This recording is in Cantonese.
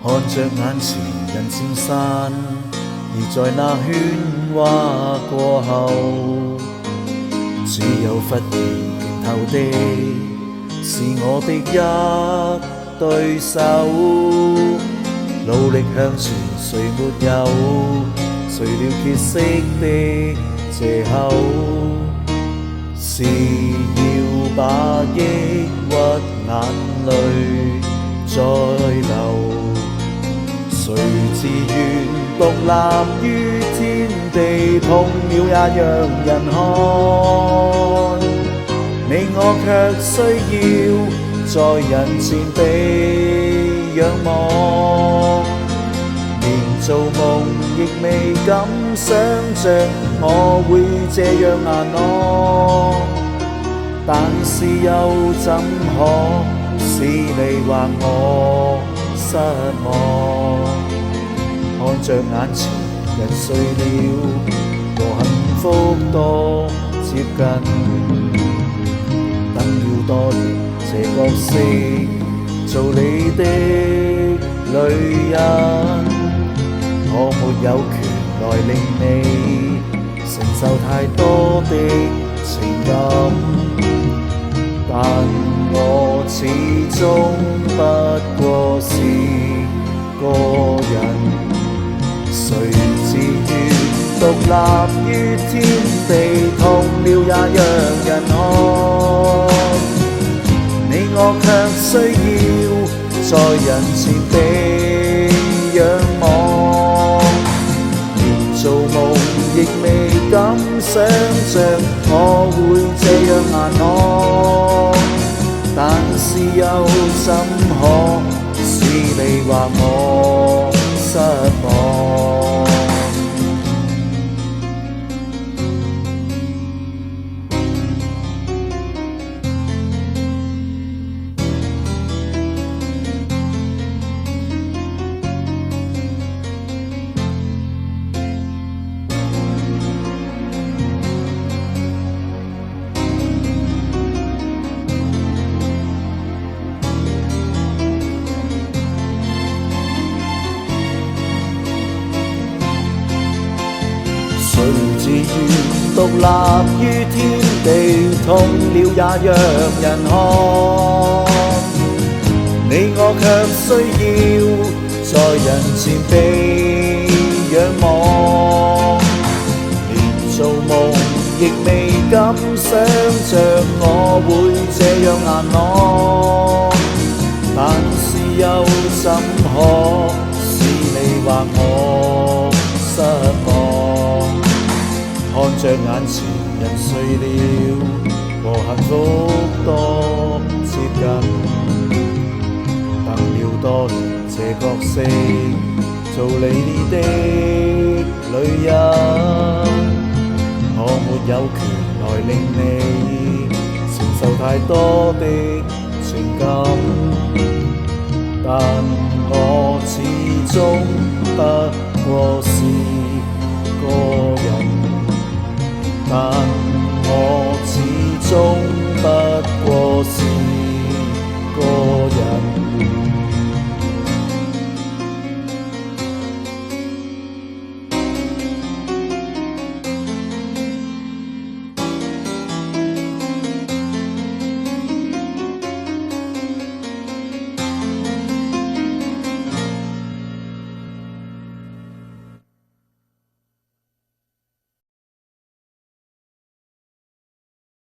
看着眼前人漸散，而在那喧嘩過後，只有忽然認透的是我的一對手。努力向前，誰沒有？誰料歇息的藉口，是要把抑鬱眼淚再流。誰自願獨立於天地，痛了也讓人看。你我卻需要在人前被仰望，連做夢亦未敢想像我會這樣硬朗。但是又怎可使你或我失望？看着眼前人睡了，和幸福多接近。等了多年，這角色做你的女人，我沒有權來令你承受太多的情感，但我始終不過是個人。誰自願獨立於天地，痛了也讓人看。你我卻需要在人前被仰望，連做夢亦未敢想像我會這樣硬朗。但是又怎可使你或我失望？誰自願獨立於天地，痛了也讓人看。你我卻需要在人前被仰望，連做夢亦未敢想像我會這樣硬朗。但是又怎可使你或我失望？看着眼前人睡了，和幸福多接近。等了多年，這角色做你的女人，我沒有權來令你承受太多的情感，但我始終不過是個人。但我始終不過是